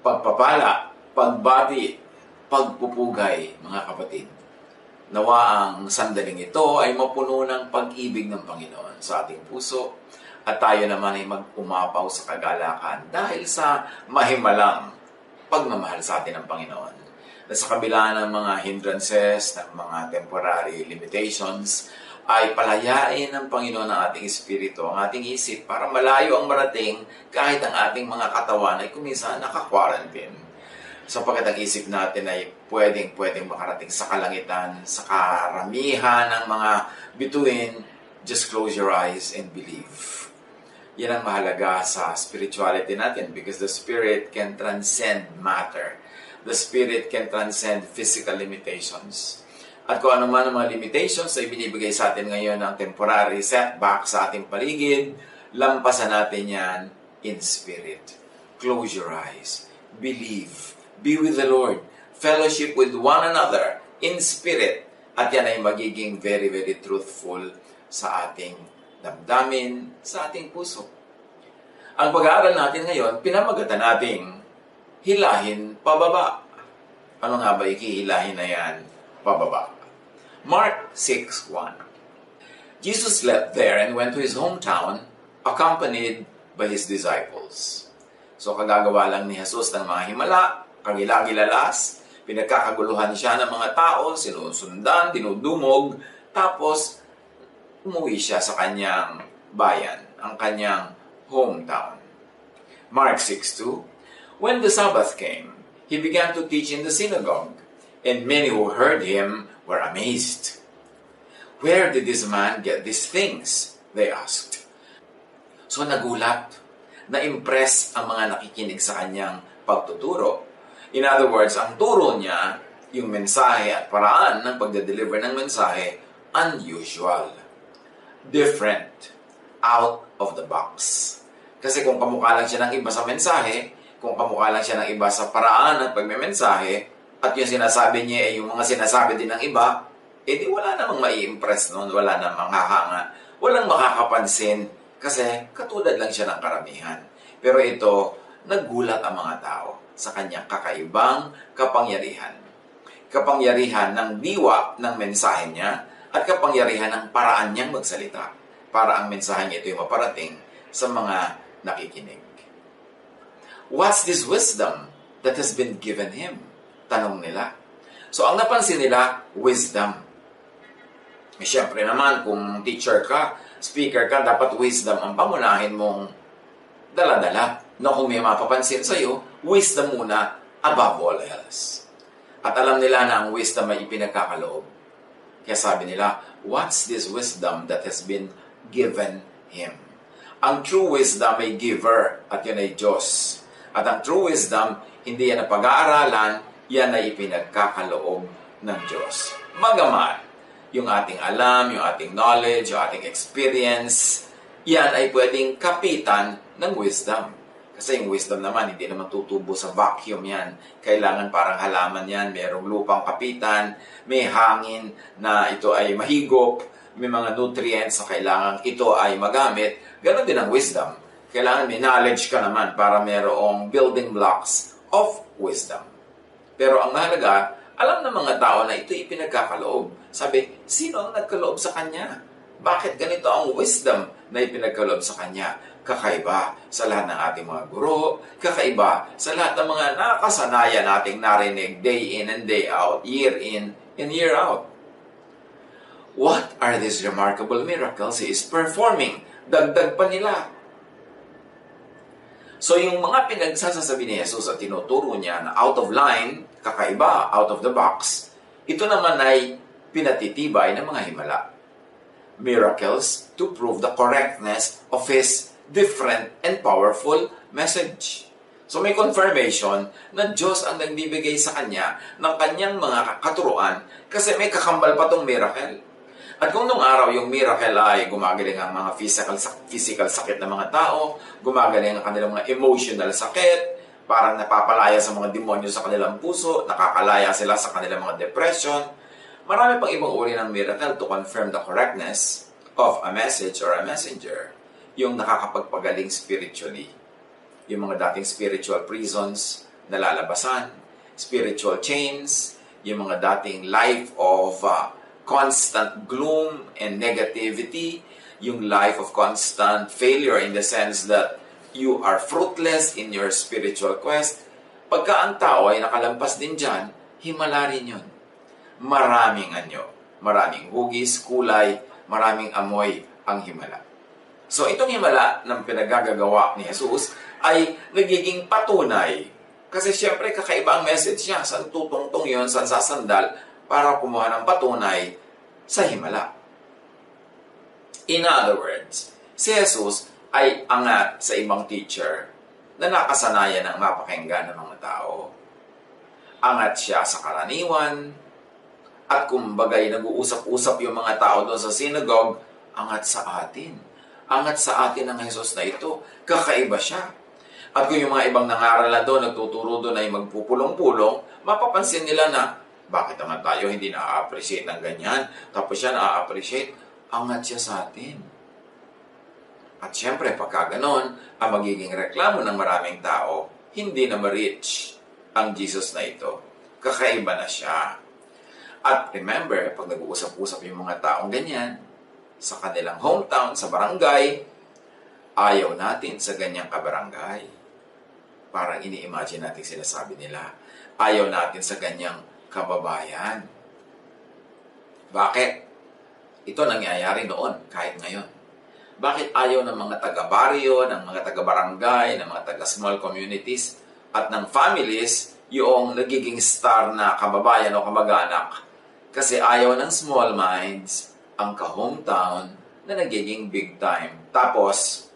Pagpapala, pagbati, pagpupugay, mga kapatid. Nawa ang sandaling ito ay mapuno ng pag-ibig ng Panginoon sa ating puso at tayo naman ay mag-umapaw sa kagalakan dahil sa mahimalang pagmamahal sa atin ng Panginoon. Na sa kabila ng mga hindrances, ng mga temporary limitations, ay palayain ng Panginoon ang ating espiritu, ang ating isip para malayo ang marating kahit ang ating mga katawan ay kuminsan naka-quarantine. Sapagkat ang isip natin ay pwedeng makarating sa kalangitan, sa karamihan ng mga bituin. Just close your eyes and believe. Yan ang mahalaga sa spirituality natin because the Spirit can transcend matter. The Spirit can transcend physical limitations. At kung ano man ang mga limitations ay binibigay sa atin ngayon ng temporary setback sa ating paligid, lampasan natin yan in spirit. Close your eyes. Believe. Be with the Lord. Fellowship with one another in spirit. At yan ay magiging very, very truthful sa ating damdamin, sa ating puso. Ang pag-aaral natin ngayon, pinamagatan nating hilahin pababa. Ano nga ba ikihilahin na yan? Pababa. Mark 6:1. Jesus left there and went to his hometown, accompanied by his disciples. So kagagawa lang ni Jesus ng mga himala, kagilagilalas, pinagkakaguluhan siya ng mga tao, sinusundan, dinudumog, tapos umuwi siya sa kanyang bayan, ang kanyang hometown. Mark 6:2. When the Sabbath came, he began to teach in the synagogue, and many who heard him were amazed. Where did this man get these things? They asked. So nagulat, na-impress ang mga nakikinig sa kanyang pagtuturo. In other words, ang turo niya, yung mensahe at paraan ng pagde-deliver ng mensahe, unusual. Different. Out of the box. Kasi kung kamukha lang siya ng iba sa mensahe, kung kamukha lang siya ng iba sa paraan ng pagmemensahe, at yung sinasabi niya ay yung mga sinasabi din ng iba, di wala namang mai-impress noon, wala namang hahanga, walang makakapansin, kasi katulad lang siya ng karamihan. Pero ito, nagulat ang mga tao sa kanyang kakaibang kapangyarihan. Kapangyarihan ng diwa ng mensahe niya, at kapangyarihan ng paraan niyang magsalita, para ang mensahe niya ito ay maparating sa mga nakikinig. What's this wisdom that has been given him? Tanong nila. So, ang napansin nila, wisdom. Siyempre naman, kung teacher ka, speaker ka, dapat wisdom ang pangunahin mong dala-dala. No, kung may mapapansin sa'yo, wisdom muna above all else. At alam nila na ang wisdom ay ipinagkakaloob. Kaya sabi nila, what's this wisdom that has been given him? Ang true wisdom ay giver, at yun ay Diyos. At ang true wisdom, hindi yan na pag-aaralan, yan ay ipinagkakaloob ng Diyos. Magaman, yung ating alam, yung ating knowledge, yung ating experience, yan ay pwedeng kapitan ng wisdom. Kasi yung wisdom naman, hindi naman tutubo sa vacuum yan. Kailangan parang halaman yan, mayroong lupang kapitan, may hangin na ito ay mahigop, may mga nutrients na kailangan ito ay magamit. Ganon din ang wisdom. Kailangan may knowledge ka naman para mayroong building blocks of wisdom. Pero ang mahalaga, alam ng mga tao na ito ipinagkakaloob. Sabi, sino ang nagkaloob sa kanya? Bakit ganito ang wisdom na ipinagkaloob sa kanya? Kakaiba sa lahat ng ating mga guro, kakaiba sa lahat ng mga nakasanayan nating narinig day in and day out, year in and year out. What are these remarkable miracles he is performing? Dagdag pa nila. So yung mga pinagsasasabi ni Jesus at tinuturo niya na out of line, kakaiba, out of the box, ito naman ay pinatitibay ng mga himala. Miracles to prove the correctness of His different and powerful message. So may confirmation na Diyos ang nagbibigay sa kanya ng kanyang mga katuruan kasi may kakambal pa tong miracle. At kung nung araw yung miracle ay gumagaling ang mga physical sakit ng mga tao, gumagaling ang kanilang mga emotional sakit, parang napapalaya sa mga demonyo sa kanilang puso, nakakalaya sila sa kanilang mga depression, marami pang ibang uri ng miracle to confirm the correctness of a message or a messenger, yung nakakapagpagaling spiritually. Yung mga dating spiritual prisons na lalabasan, spiritual chains, yung mga dating life of constant gloom and negativity, yung life of constant failure in the sense that you are fruitless in your spiritual quest. Pagka ang tao ay nakalampas din dyan, himala rin yun. Maraming anyo, maraming hugis, kulay, maraming amoy ang himala. So itong himala ng pinagagagawa ni Jesus ay nagiging patunay. Kasi syempre kakaiba ang message niya. Saan tutungtong yun, saan sasandal para kumuha ng patunay sa himala. In other words, si Jesus ay angat sa ibang teacher na nakasanayan ng mapakinggan ng mga tao. Angat siya sa karaniwan at kumbagay nag-uusap-usap yung mga tao doon sa synagogue, angat sa atin. Angat sa atin ang Jesus na ito. Kakaiba siya. At kung yung mga ibang nangaral na doon, nagtuturo doon ay magpupulong-pulong, mapapansin nila na, bakit naman tayo hindi na-appreciate ng ganyan? Tapos siya na-appreciate, angat siya sa atin. At syempre, pagka ganon, ang magiging reklamo ng maraming tao, hindi na ma-reach ang Jesus na ito. Kakaiba na siya. At remember, pag nag-uusap-usap yung mga taong ganyan, sa kanilang hometown, sa barangay, ayaw natin sa ganyang kabarangay. Parang ini-imagine natin sinasabi nila. Ayaw natin sa ganyang kababayan. Bakit? Ito nangyayari noon, kahit ngayon. Bakit ayaw ng mga taga-baryo, ng mga taga-barangay, ng mga taga-small communities, at ng families, yung nagiging star na kababayan o kamag-anak? Kasi ayaw ng small minds ang ka-hometown na nagiging big time. Tapos,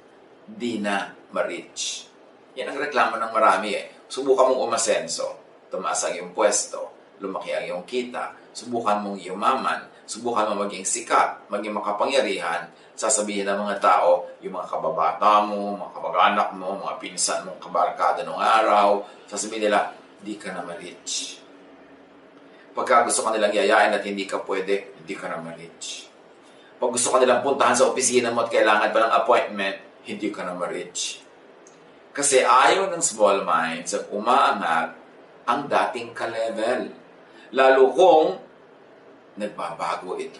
di na ma-reach. Yan ang reklamo ng marami eh. Subukan mong umasenso, tumaas ang iyong pwesto, lumaki ang iyong kita, subukan mong yumaman, subukan mong maging sikat, maging makapangyarihan, sasabihin ng mga tao, yung mga kababata mo, mga kamag-anak mo, mga pinsan mong kabarkada ng araw, sasabihin nila, di ka na ma-reach. Pagka gusto ka nilang yayain at hindi ka pwede, hindi ka na ma-reach. Pag gusto ka nilang puntahan sa opisina mo at kailangan pa ng appointment, hindi ka na ma-reach. Kasi ayaw ng small minds ang umaangat ang dating ka-level. Lalo kung nagbabago ito.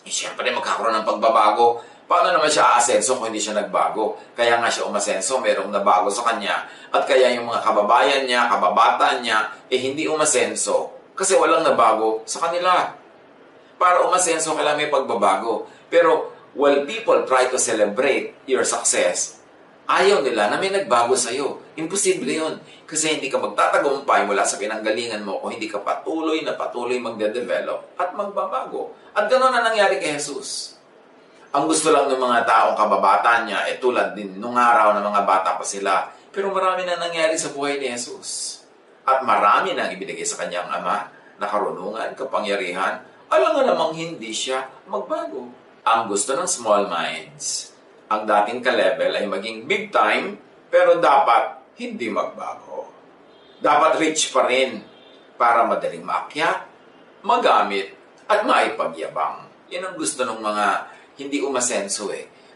Eh, siyempre, magkakaroon ng pagbabago. Paano naman siya aasenso kung hindi siya nagbago? Kaya nga siya umasenso, merong nabago sa kanya. At kaya yung mga kababayan niya, kababata niya, hindi umasenso. Kasi walang nabago sa kanila. Para umasenso, kailangan may pagbabago. Pero, while people try to celebrate your success, ayaw nila na may nagbago sa'yo. Imposible yun. Kasi hindi ka magtatagumpay mula sa pinanggalingan mo kung hindi ka patuloy magde-develop at magbabago. At ganoon na nangyari kay Jesus. Ang gusto lang ng mga taong kababata niya, tulad din nung araw na mga bata pa sila. Pero marami na nangyari sa buhay ni Jesus. At marami na ibinigay sa kanyang ama na karunungan, kapangyarihan. Alam nga namang hindi siya magbago. Ang gusto ng small minds, ang dating ka-level ay maging big time, pero dapat hindi magbago. Dapat rich pa rin para madaling maakyat, magamit, at maipagyabang. Yan ang gusto ng mga hindi umasenso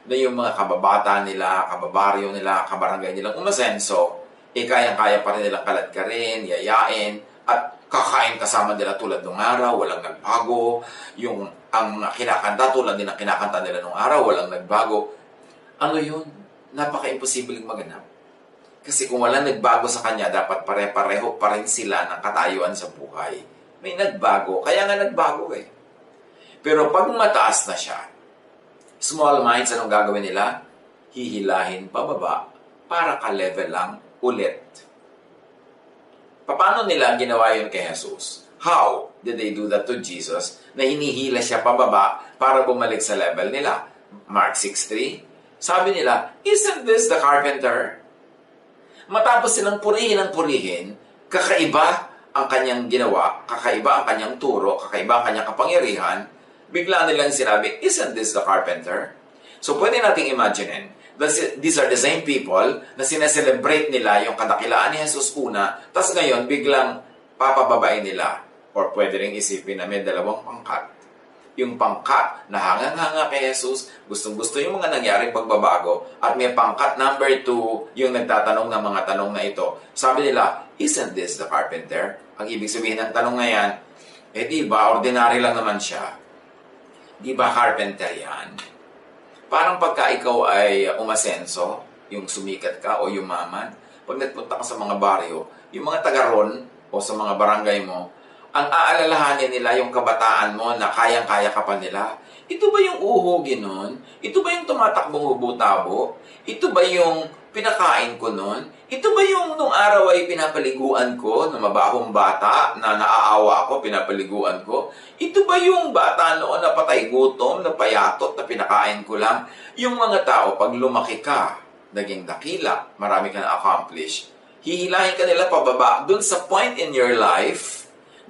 na yung mga kababata nila, kababaryo nila, kabarangay nilang umasenso, kayang-kaya pa rin nilang kaladkarin, yayain, at kakain kasama nila tulad ng araw, walang nagbago. Ang kinakanta tulad din ang kinakanta nila nung araw, walang nagbago. Ano yun? Napaka-imposibleng maganap. Kasi kung walang nagbago sa kanya, dapat pare-pareho pa rin sila ng katayuan sa buhay. May nagbago, kaya nga nagbago Pero pag mataas na siya, small minds, anong gagawin nila? Hihilahin pababa para ka-level lang ulit. Paano nila ginawa yun kay Jesus? How did they do that to Jesus na hinihila siya pababa para bumalik sa level nila? Mark 6:3, sabi nila, isn't this the carpenter? Matapos silang purihin ang purihin, kakaiba ang kanyang ginawa, kakaiba ang kanyang turo, kakaiba ang kanyang kapangyarihan, bigla nilang sinabi, isn't this the carpenter? So pwede nating imaginein, these are the same people na sineselebrate nila yung kadakilaan ni Jesus una, tas ngayon biglang papababain nila. Or pwede rin isipin na may dalawang pangkat. Yung pangkat na hangang-hanga kay Jesus, gustong-gusto yung mga nangyaring pagbabago, at may pangkat number 2, yung nagtatanong ng mga tanong na ito. Sabi nila, isn't this the carpenter? Ang ibig sabihin ng tanong na yan, di ba, ordinary lang naman siya. Di ba carpenter yan? Parang pagka ikaw ay umasenso, yung sumikat ka o yumaman, pag nagpunta ka sa mga baryo, yung mga taga-ron o sa mga barangay mo, ang aalalahanin nila yung kabataan mo na kayang-kaya ka pa nila. Ito ba yung uhugin nun? Ito ba yung tumatakbong hubo-tabo? Ito ba yung pinakain ko nun? Ito ba yung nung araw ay pinapaliguan ko na mabahong bata na naaawa ako, pinapaliguan ko? Ito ba yung bata noon na patay gutom, na payatot, na pinakain ko lang? Yung mga tao, pag lumaki ka, naging dakila, marami ka na-accomplish, hihilahin ka nila pababa dun sa point in your life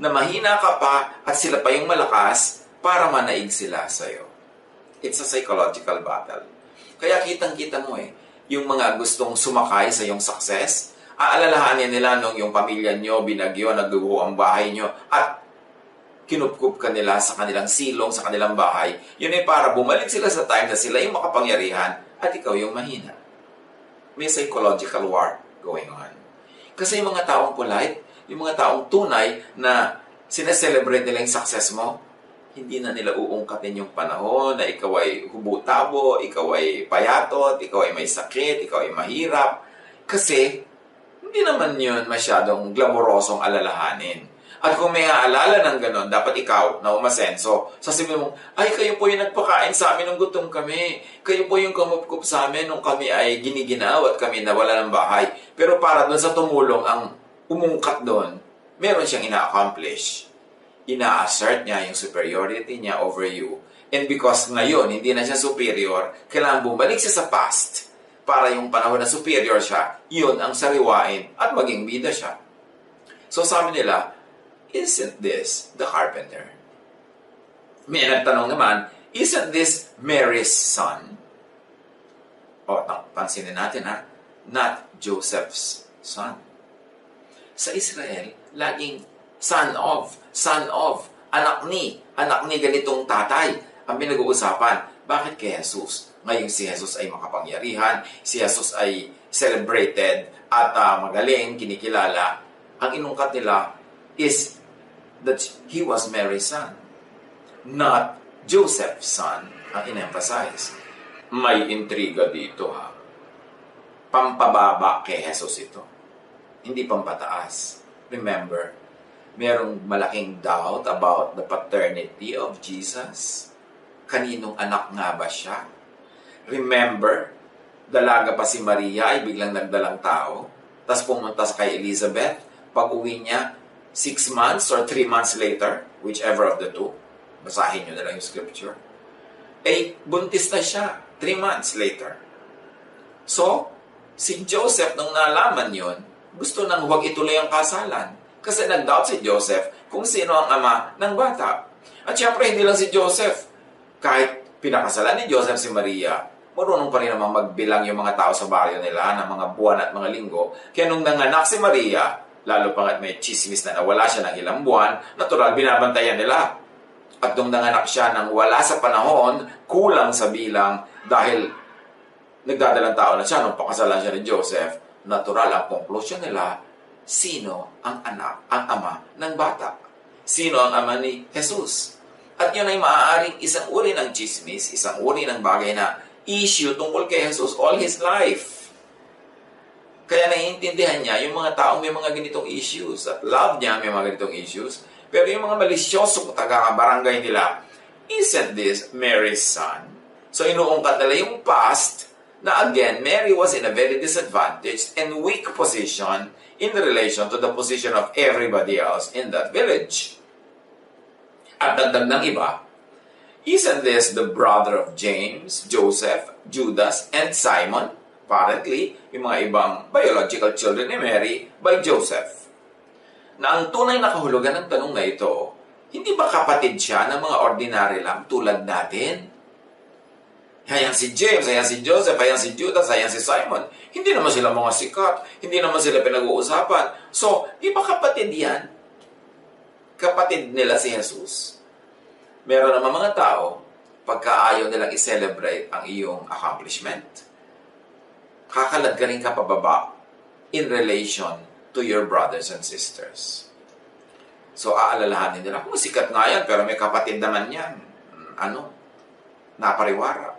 na mahina ka pa at sila pa yung malakas para manaig sila sa'yo. It's a psychological battle. Kaya kitang-kita mo yung mga gustong sumakay sa iyong success, aalalahanin nila nung yung pamilya nyo, binagyo, nagdugo ang bahay nyo, at kinupkup ka nila sa kanilang silong, sa kanilang bahay. Yun ay para bumalik sila sa time na sila yung makapangyarihan at ikaw yung mahina. May psychological war going on. Kasi yung mga taong polite, yung mga taong tunay na sineselebrate nila yung success mo, hindi na nila uungkatin yung panahon na ikaw ay hubo-tabo, ikaw ay payatot, ikaw ay may sakit, ikaw ay mahirap. Kasi, hindi naman yun masyadong glamorosong alalahanin. At kung may aalala ng ganon, dapat ikaw na umasenso. Sasabihin mo, ay kayo po yung nagpakain sa amin nung gutom kami. Kayo po yung kumupkup sa amin nung kami ay giniginaw at kami nawala ng bahay. Pero para doon sa tumulong ang umungkat doon, meron siyang ina-accomplish. Ina-assert niya yung superiority niya over you. And because ngayon, hindi na siya superior, kailangan bumalik siya sa past para yung panahon na superior siya, yun ang sariwain at maging bida siya. So sabi nila, isn't this the carpenter? May nagtanong naman, isn't this Mary's son? O, pansinin natin not Joseph's son. Sa Israel, laging son of, anak ni ganitong tatay ang pinag-uusapan. Bakit kay Jesus? Ngayon si Jesus ay makapangyarihan, si Jesus ay celebrated at magaling, kinikilala. Ang inungkat nila is that he was Mary's son, not Joseph's son, ang in-emphasize. May intriga dito Pampababa kay Jesus ito. Hindi pampataas. Remember, merong malaking doubt about the paternity of Jesus. Kaninong anak nga ba siya? Remember, dalaga pa si Maria ay biglang nagdalang tao. Tapos pumunta sa kay Elizabeth. Pag-uwi niya, 6 months or 3 months later, whichever of the two, basahin nyo na lang yung scripture, buntis na siya 3 months later. So, si Joseph, nung nalaman yon, gusto nang huwag ituloy ang kasalan. Kasi nag-doubt si Joseph kung sino ang ama ng bata. At syempre, hindi lang si Joseph. Kahit pinakasalan ni Joseph si Maria, marunong pa rin naman magbilang yung mga tao sa baryo nila ng mga buwan at mga linggo. Kaya nung nanganak si Maria, lalo pa may chismis na nawala siya ng ilang buwan, natural, binabantayan nila. At nung nanganak siya nang wala sa panahon, kulang sa bilang dahil nagdadalang tao na siya nung pakasalan siya ni Joseph, natural ang conclusion nila, sino ang anak, ang ama ng bata? Sino ang ama ni Jesus? At yun ay maaaring isang uri ng chismis, isang uri ng bagay na issue tungkol kay Jesus all his life. Kaya naiintindihan niya yung mga taong may mga ganitong issues at love niya may mga ganitong issues. Pero yung mga malisyosong taga-barangay nila, isn't this Mary's son? So inuungkat nila yung past na again, Mary was in a very disadvantaged and weak position in relation to the position of everybody else in that village. At dagdag ng iba, isn't this the brother of James, Joseph, Judas, and Simon? apparently, yung mga ibang biological children ni Mary by Joseph. Na ang tunay na kahulugan ng tanong na ito, hindi ba kapatid siya ng mga ordinary lang tulad natin? Ayan si James, ayan si Joseph, ayan si Judas, ayan si Simon. Hindi naman sila mga sikat, hindi naman sila pinag-uusapan. So, di ba kapatid yan? Kapatid nila si Jesus. Meron naman mga tao, pagka ayaw nilang i-celebrate ang iyong accomplishment, kakalad ka rin ka pababa in relation to your brothers and sisters. So, aalalahanin nila, kung sikat nga yan, pero may kapatid naman yan. Napariwara.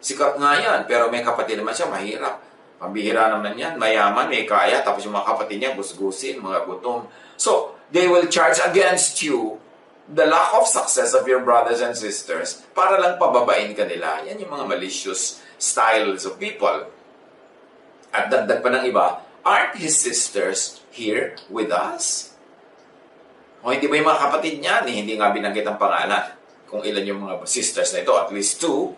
Sikat nga yan, pero may kapatid naman siya, mahirap. Pambihira naman yan, mayaman, may kaya, tapos yung mga kapatid niya, gusgusin, mga gutom. So, they will charge against you the lack of success of your brothers and sisters para lang pababain ka nila. Yan yung mga malicious styles of people. At dagdag pa ng iba, aren't his sisters here with us? O hindi ba yung mga kapatid niya, hindi nga binanggit ang pangalan kung ilan yung mga sisters na ito, at least 2.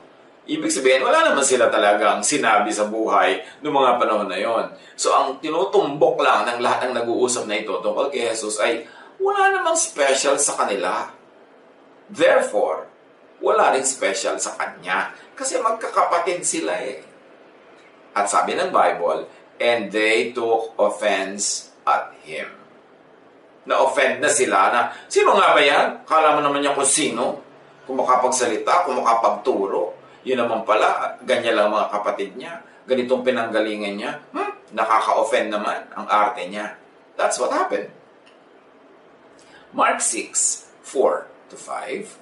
Ibig sabihin, wala naman sila talagang sinabi sa buhay noong mga panahon na yon. So, ang tinutumbok lang ng lahat ng nag-uusap na ito tungkol kay Jesus ay wala namang special sa kanila. Therefore, wala rin special sa kanya. Kasi magkakapatid sila eh. At sabi ng Bible, and they took offense at him. Na-offend na sila na, sino nga ba yan? Kala mo naman niya kung sino? Kung makapagsalita, kung makapagturo. Yun naman pala, ganyan lang mga kapatid niya. Ganitong pinanggalingan niya. Nakaka-offend naman ang arte niya. That's what happened. Mark 6:4-5.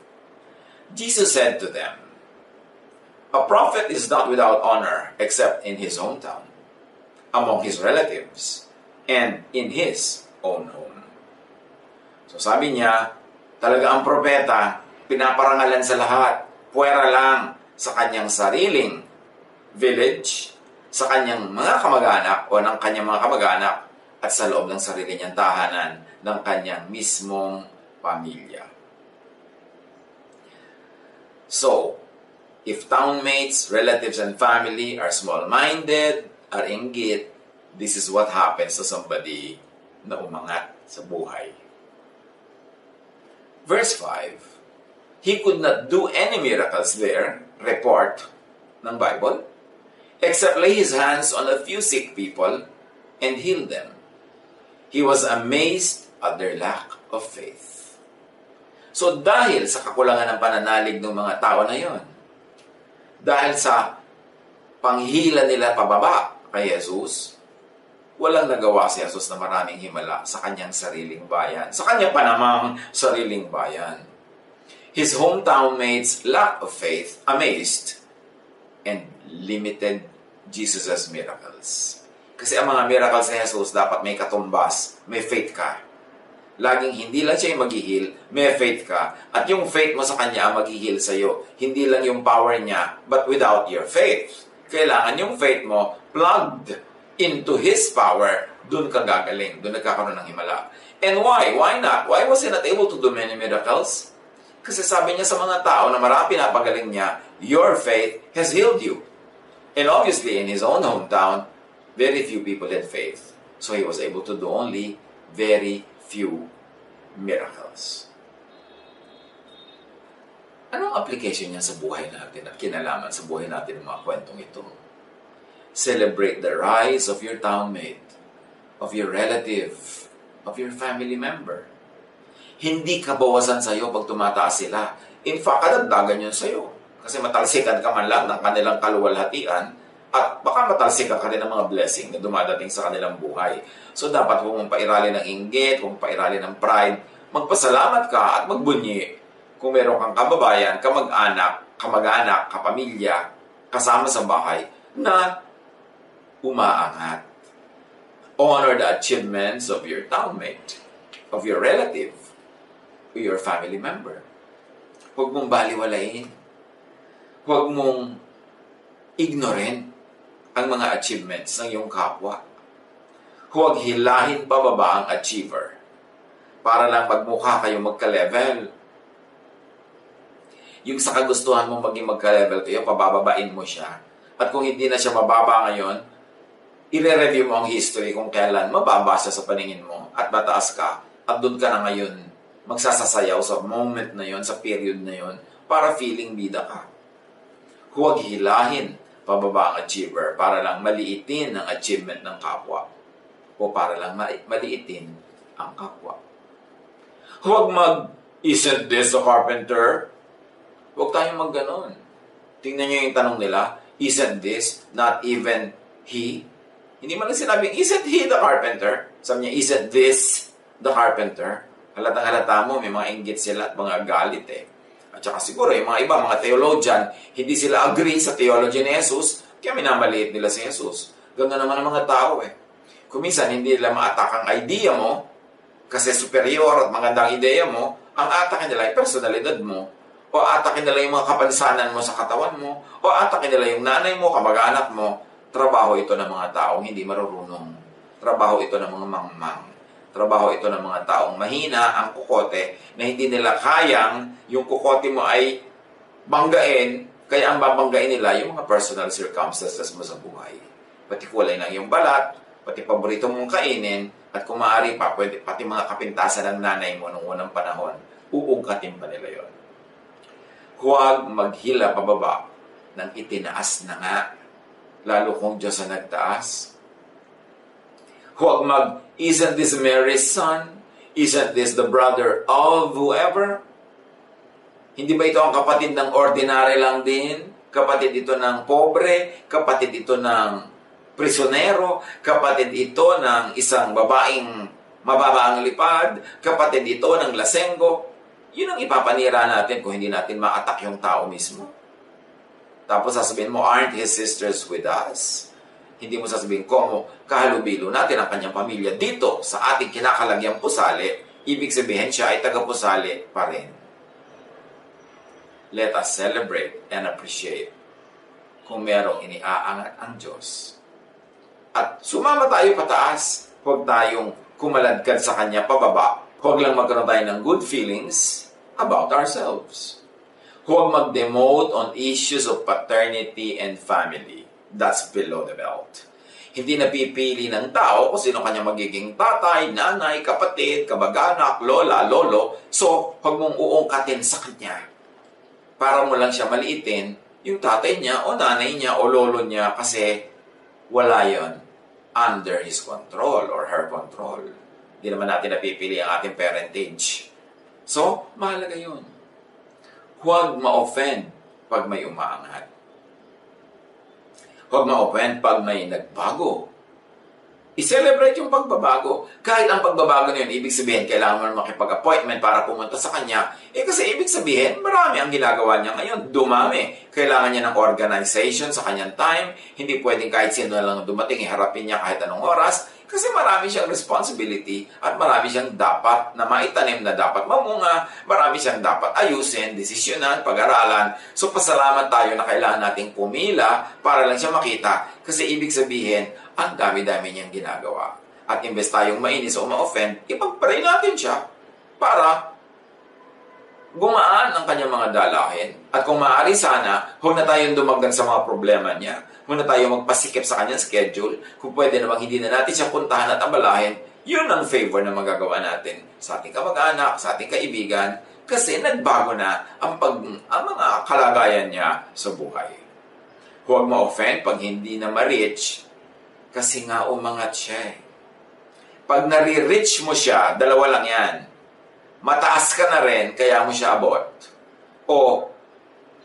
Jesus said to them, a prophet is not without honor except in his hometown, among his relatives, and in his own home. So sabi niya, talaga ang propeta, pinaparangalan sa lahat, puwera lang sa kanyang sariling village, sa kanyang mga kamag-anak o ng kanyang mga kamag-anak at sa loob ng sarili niyang tahanan ng kanyang mismong pamilya. So, if townmates, relatives, and family are small-minded, are inggit, this is what happens to somebody na umangat sa buhay. Verse 5, he could not do any miracles there, report ng Bible, except lay his hands on a few sick people and heal them. He was amazed at their lack of faith. So dahil sa kakulangan ng pananalig ng mga tao na yon, dahil sa panghila nila pababa kay Jesus, walang nagawa si Jesus na maraming himala sa kanyang sariling bayan, sa kanyang panamang sariling bayan. His hometown mates lack of faith, amazed, and limited Jesus' miracles. Kasi ang mga miracles ni Jesus dapat may katumbas, may faith ka. Laging hindi lang siya yung mag-heal, may faith ka. At yung faith mo sa kanya ang mag-heal sa'yo. Hindi lang yung power niya, but without your faith. Kailangan yung faith mo plugged into His power, dun ka gagaling, dun nagkakaroon ng himala. And why? Why not? Why was He not able to do many miracles? Kasi sabi niya sa mga tao na marami pinapagaling niya, your faith has healed you. And obviously, in His own hometown, very few people had faith. So He was able to do only very few miracles. Anong application niya sa buhay natin at kinalaman sa buhay natin ng mga kwentong ito? Celebrate the rise of your townmate, of your relative, of your family member. Hindi kabawasan sa'yo pag tumataas sila. In fact, kadagdagan yun sa'yo. Kasi matalsikan ka man lang ng kanilang kaluwalhatian at baka matalsikan ka rin ng mga blessing na dumadating sa kanilang buhay. So, dapat huwag mong pairali ng inggit, huwag mong pairali ng pride. Magpasalamat ka at magbunyi kung meron kang kababayan, kamag-anak, kapamilya, kasama sa bahay na umaangat. Honor the achievements of your townmate, of your relative, or your family member. Huwag mong baliwalain. Huwag mong ignorin ang mga achievements ng iyong kapwa. Huwag hilahin pababa ang achiever para lang magmukha kayo magka-level. Yung sa kagustuhan mo maging magka-level kayo, pabababain mo siya At kung hindi na siya mababa ngayon, i-review mo ang history kung kailan mababa siya sa paningin mo at mataas ka. At doon ka na ngayon magsasasayaw sa moment na yon, sa period na yon, para feeling bida ka. Huwag hilahin pababa ang achiever para lang maliitin ang achievement ng kapwa o para lang maliitin ang kapwa. Huwag isn't this a carpenter? Huwag tayong magganon. Tingnan nyo yung tanong nila, isn't this not even he? Hindi man lang sinabing, isn't he the carpenter? Sabi niya, isn't this the carpenter? Halatang-halata mo, may mga inggit sila at mga galit eh. At saka siguro, yung mga iba, mga theologian, hindi sila agree sa theology ni Jesus, kaya minamaliit nila si Jesus. Ganda naman ang mga tao eh. Kuminsan, hindi nila ma-attack ang idea mo, kasi superior at magandang ideya mo, ang atakin nila ay personalidad mo, o atakin nila yung mga kapansanan mo sa katawan mo, o atakin nila yung nanay mo, kamag-anak mo. Trabaho ito ng mga taong hindi marurunong. Trabaho ito ng mga mangmang. Trabaho ito ng mga taong mahina ang kukote na hindi nila kayang yung kukote mo ay banggain, kaya ang babanggain nila yung mga personal circumstances mo sa buhay. Pati kulay ng iyong balat, pati paborito mong kainin, at kung maaari pa, pati mga kapintasan ng nanay mo noong unang panahon, uungkatin pa nila yon. Huwag maghila pababa ng itinaas na nga, lalo kung Diyos ang nagtaas. Huwag isn't this Mary's son? Isn't this the brother of whoever? Hindi ba ito ang kapatid ng ordinary lang din? Kapatid ito ng pobre? Kapatid ito ng prisonero? Kapatid ito ng isang babaeng mababa ang lipad? Kapatid ito ng lasenggo? Yun ang ipapanira natin kung hindi natin ma-attack yung tao mismo. Tapos sasabihin mo, aren't his sisters with us? Hindi mo sasabihin, kung kahalubilo natin ang kanyang pamilya dito sa ating kinakalagyang pusali, ibig sabihin siya ay taga-pusali pa rin. Let us celebrate and appreciate kung merong iniaangat ang Diyos. At sumama tayo pataas, huwag tayong kumaladkad sa Kanya pababa. Huwag lang magkaroon tayo ng good feelings about ourselves. Huwag mag-demote on issues of paternity and family. That's below the belt. Hindi napipili ng tao kung sino kanya magiging tatay, nanay, kapatid, kabag-anak, lola, lolo. So, huwag mong uungkatin sa kanya. Para mo lang siya maliitin, yung tatay niya o nanay niya o lolo niya kasi wala yon under his control or her control. Hindi naman natin napipili ang ating parentage. So, mahalaga yun. Huwag ma-offend pag may umaangat. Huwag ma-offend pag may nagbago. I-celebrate yung pagbabago. Kahit ang pagbabago na yun, ibig sabihin, kailangan mo makipag-appointment para pumunta sa kanya. Kasi ibig sabihin, marami ang ginagawa niya ngayon. Dumami. Kailangan niya ng organization sa kanyang time. Hindi pwedeng kahit sino lang dumating, iharapin niya kahit anong oras. Kasi marami siyang responsibility at marami siyang dapat na maitanim na dapat mamunga, marami siyang dapat ayusin, desisyonan, pag-aralan. So pasalamat tayo na kailangan nating pumila para lang siya makita kasi ibig sabihin, ang dami-dami niyang ginagawa. At imbes tayong mainis o ma-offend, ipag-pray natin siya para gumaan ang kanyang mga dalahin. At kung maaari sana, huwag na tayong dumagdag sa mga problema niya. Huwag na tayong magpasikip sa kanyang schedule. Kung pwede namang hindi na natin siya puntahan at abalahin, yun ang favor na magagawa natin sa ating kamag-anak, sa ating kaibigan, kasi nagbago na ang mga kalagayan niya sa buhay. Huwag ma-offend pag hindi na ma-reach, kasi nga umangat siya. Pag nare-reach mo siya, dalawa lang yan. Mataas ka na rin, kaya mo siya abot. O,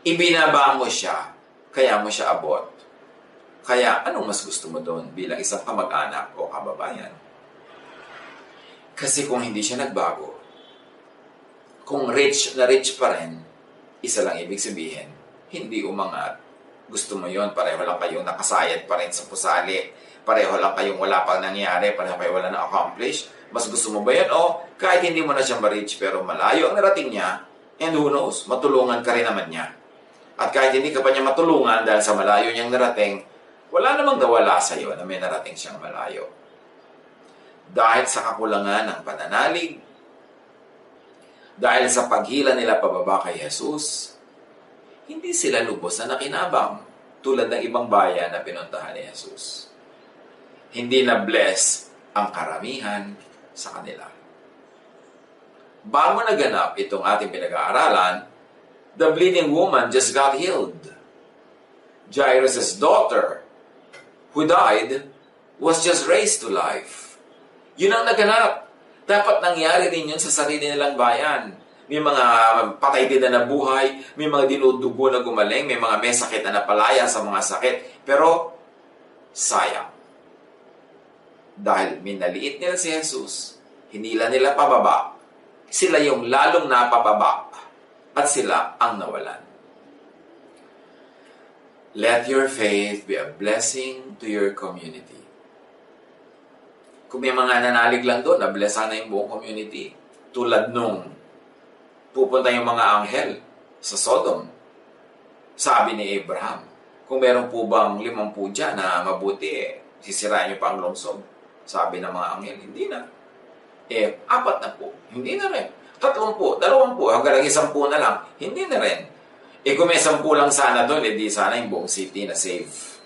ibinaba mo siya, kaya mo siya abot. Kaya, anong mas gusto mo doon bilang isang kamag-anak o kababayan? Kasi kung hindi siya nagbago, kung rich na rich pa rin, isa lang ibig sabihin, hindi umangat. Gusto mo yon, pareho lang kayong nakasayad pa rin sa pusali. Pareho lang kayong wala pang nangyari, pareho kayo wala na-accomplish. Mas gusto mo ba yan? O kahit hindi mo na siya ma-reach pero malayo ang narating niya, and who knows, matulungan ka rin naman niya. At kahit hindi ka pa niya matulungan dahil sa malayo niyang narating, wala namang nawala sa iyo na may narating siyang malayo. Dahil sa kakulangan ng pananalig, dahil sa paghila nila pababa kay Jesus, hindi sila lubos na nakinabang. tulad ng ibang bayan na pinuntahan ni Jesus. Hindi na bless ang karamihan sa kanila. Bago naganap itong ating pinag-aaralan, the bleeding woman just got healed. Jairus' daughter, who died, was just raised to life. Yun ang naganap. Dapat nangyari rin yun sa sarili nilang bayan. May mga patay din na nabuhay, may mga dinudugo na gumaling, may mga may sakit na napalaya sa mga sakit. Pero, sayang. Dahil minaliit nila si Jesus, hinila nila pababa, sila yung lalong napababa at sila ang nawalan. Let your faith be a blessing to your community. Kung may mga nanalig lang doon, na-bless sana yung buong community. Tulad nung pupunta yung mga anghel sa Sodom. Sabi ni Abraham, kung meron po bang 50 dyan na mabuti, sisirain nyo pa ang lungsod. Sabi ng mga anghel, hindi na. 4 na po, hindi na rin. 3 po, 2 po, hanggang 10 na lang, hindi na rin. Kung may 10 lang sana doon, di sana yung buong city na safe.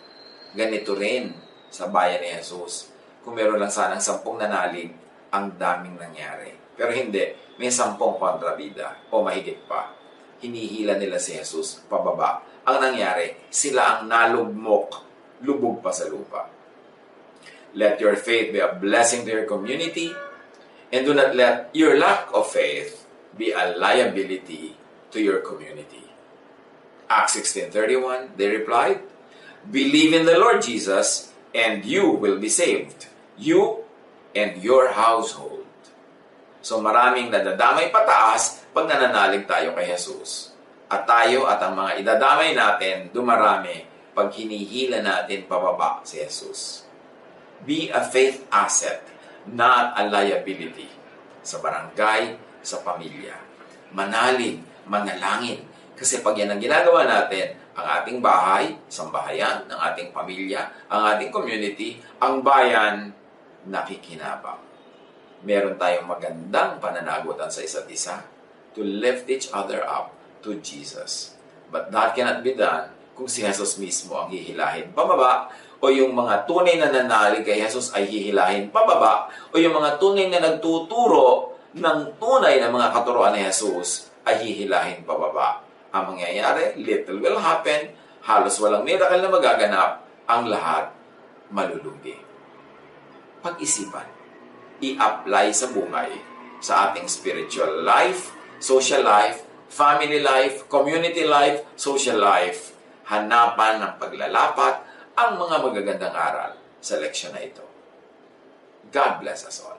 Ganito rin sa bayan ni Jesus. Kung meron lang sanang 10 nanalig, ang daming nangyari. Pero hindi, may 10 kontrabida o mahigit pa. Hinihila nila si Jesus pababa. Ang nangyari, sila ang nalugmok, lubog pa sa lupa. Let your faith be a blessing to your community, and do not let your lack of faith be a liability to your community. Acts 16:31, they replied, believe in the Lord Jesus, and you will be saved, you and your household. So maraming nadadamay pataas pag nananalig tayo kay Jesus. At tayo at ang mga idadamay natin, dumarami pag hinihila natin pababa si Jesus. Be a faith asset, not a liability. Sa barangay, sa pamilya. Manalig, manalangin. Kasi pag yan ang ginagawa natin, ang ating bahay, sambahayan, ang ating pamilya, ang ating community, ang bayan, nakikinabang. Meron tayong magandang pananagutan sa isa't isa to lift each other up to Jesus. But that cannot be done kung si Jesus mismo ang hihilahin pababa, o yung mga tunay na nanalig kay Jesus ay hihilahin pababa, o yung mga tunay na nagtuturo ng tunay na mga katuruan ni Jesus ay hihilahin pababa. Ang mangyayari, little will happen, halos walang miracle na magaganap, ang lahat malulugi. Pag-isipan, i-apply sa buhay, sa ating spiritual life, social life, family life, community life, social life. Hanapan ng paglalapat ang mga magagandang aral sa leksyon na ito. God bless us all.